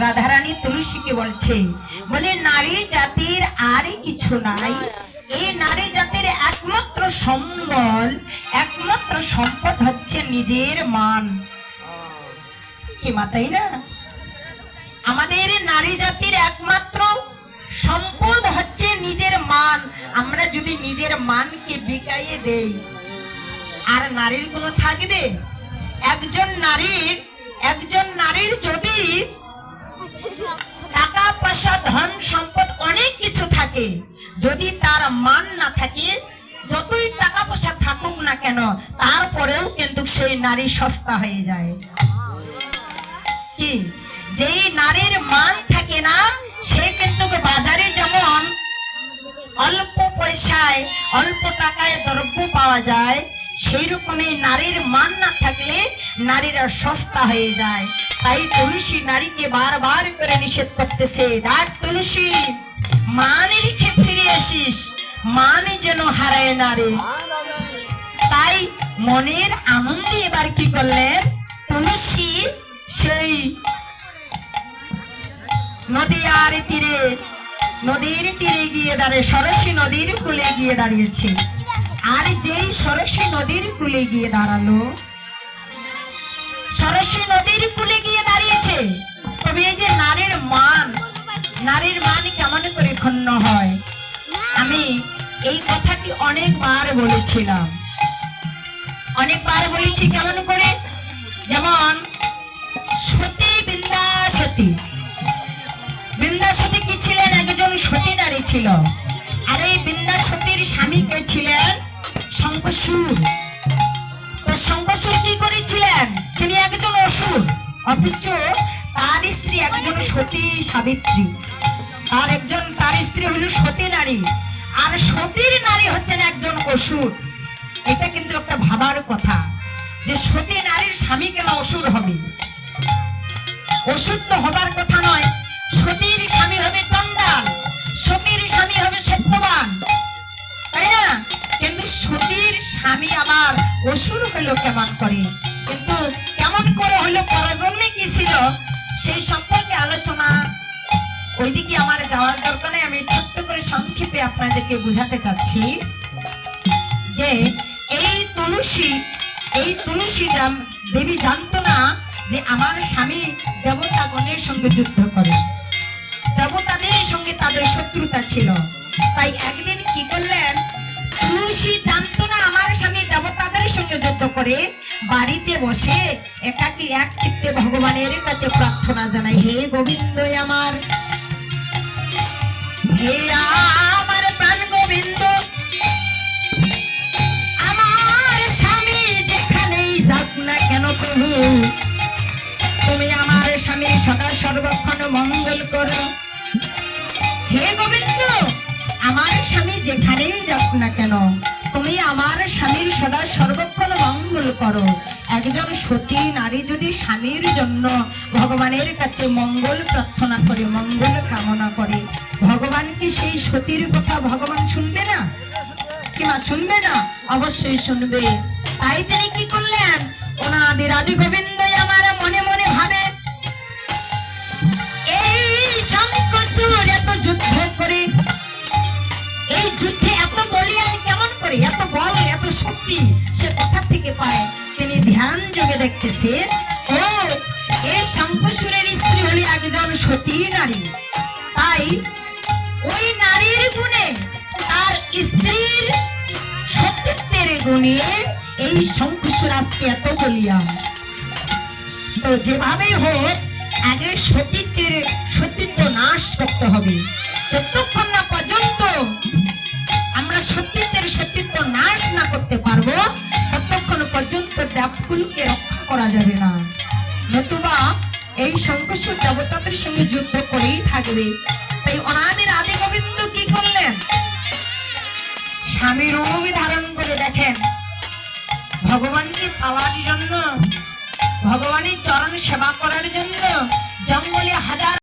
রাধারানী তুলসীকে বলছে, বলে নারী জাতির আর কিছু নাই, এই নারী জাতির একমাত্র সম্বল, একমাত্র সম্পদ হচ্ছে নিজের মান। কি মা, তাই না? আমাদের নারী জাতির একমাত্র সম্পদ হচ্ছে নিজের মান। আমরা যদি নিজের মানকে বিকাইয়ে দেই, আর নারীর কোনো থাকবে? একজন নারীর যদি টাকা পয়সা ধন সম্পদ অনেক কিছু থাকে, যদি তার মান না থাকে, যতই টাকা পয়সা থাকুক না কেন, তারপরেও কিন্তু সেই নারী সস্তা হয়ে যায়। কি, যেই নারীর মান থাকে না, সে কিন্তু বাজারে যেমন অল্প পয়সায় অল্প টাকায় দ্রব্য পাওয়া যায়, সেই রকমই নারীর মান না থাকলে নারীরা সস্তা হয়ে যায়। তাই তুলসী নারীকে বারবার করে নিষেধ করতেছে, দেখ তুলসী, মানের ক্ষেত্রে আসিস, মান যেন হারায় নারী। তাই মনের আনন্দে এবার কি করলেন তুলসী, সেই নদীর তীরে গিয়ে দাঁড়িয়ে, সরস্বী নদীর কূলে গিয়ে দাঁড়িয়েছে। আর যেই সরস্বী নদীর কূলে গিয়ে দাঁড়ালো, সরস্বী নদীর কূলে গিয়ে দাঁড়িয়েছে, তবে এই যে নারীর মান কেমন করে ক্ষুণ্ণ হয়। আমি এই কথাটি অনেকবার বলেছিলাম, কেমন করে, যেমন সতী বৃন্দাসতী কি ছিলেন? একজন সতী নারী ছিল। আর এই বৃন্দাসতীর স্বামী কে ছিলেন? শঙ্করসুর। তো শঙ্করসুর কি করেছিলেন? তিনি একজন অসুর, অথচ তার স্ত্রী একজন সতী সাবিত্রী, আর তার স্ত্রী হল সতী নারী, আর সতীর নারী হচ্ছেন একজন অসুর। এটা কিন্তু একটা ভাবার কথা, যে সতী নারীর স্বামী কেন অসুর হবে? অসুর তো হবার কথা নয়। সতীর স্বামী হবে চণ্ডাল, সতীর স্বামী হবে সত্যবান, তাই না? কিন্তু সতীর স্বামী আবার অসুর হলো কেমন করে? কিন্তু কেমন করে হলো, পরজন্মে কি ছিল, সেই সম্পর্কে আলোচনা ওইদিকে আমার যাওয়ার দরকার নেই। আমি ছোট্ট করে সংক্ষেপে আপনাদেরকে বুঝাতে চাচ্ছি যে এই তুলসী দেবী জানতো না যে আমার স্বামী দেবতাগণের সঙ্গে যুদ্ধ করে, দেবতাদের সঙ্গে তাদের শত্রুতা ছিল। তাই একদিন কি করলেন, তুলসী জানতো না আমার স্বামী দেবতাদের সঙ্গে যুদ্ধ করে, বাড়িতে বসে একাকী এক চিত্তে ভগবানের কাছে প্রার্থনা জানাই, হে গোবিন্দ আমার, হে আমার প্রাণ গোবিন্দ, আমার স্বামী যেখানেই যাক না কেন প্রভু, তুমি আমার স্বামীর সদা সর্বক্ষণ মঙ্গল করো। হে গোবিন্দ, আমার স্বামী যেখানেই যাক না কেন, তুমি আমার স্বামীর সদা সর্বক্ষণ মঙ্গল করো। একজন সতী নারী যদি স্বামীর জন্য ভগবানের কাছে মঙ্গল প্রার্থনা করে, মঙ্গল কামনা করে, ভগবান কি সেই সতীর কথা ভগবান শুনবে না? কিংবা শুনবে না? অবশ্যই শুনবে। তাই তিনি কি করলেন, ওনাদের আদি গোবিন্দ আমার মনে মনে ভাবে, এই শঙ্করচূড় এত যুদ্ধ করে, এই যুদ্ধে এত বলিয়ান কেমন করে, এত বল এত শক্তি সে কোথা থেকে পায়? তিনি ধ্যান যোগে দেখতেছে, ও এই শঙ্করচূড়ের স্ত্রী হলি একজন সতী নারী। তাই ওই নারীর গুণে, তার স্ত্রীর সতীত্বের গুণে এই শঙ্করচূড় আজকে এত বলিয়ান। তো যেভাবেই হোক আগে সতীত্ব নাশ করতে হবে। যতক্ষণ না পর্যন্ত আমরা সতীত্ব নাশ না করতে পারবো, ততক্ষণ পর্যন্ত দেবকুলকে রক্ষা করা যাবে না। নতুবা এই শঙ্করচূড় দেবতাদের সঙ্গে যুদ্ধ করেই থাকবে। তাই ওনাদের আদি গোবিন্দ কি করলেন, স্বামী রূপ ধারণ করে, দেখেন ভগবানকে পাওয়ার জন্য, ভগবানের চরণ সেবা করার জন্য জঙ্গলে হাজার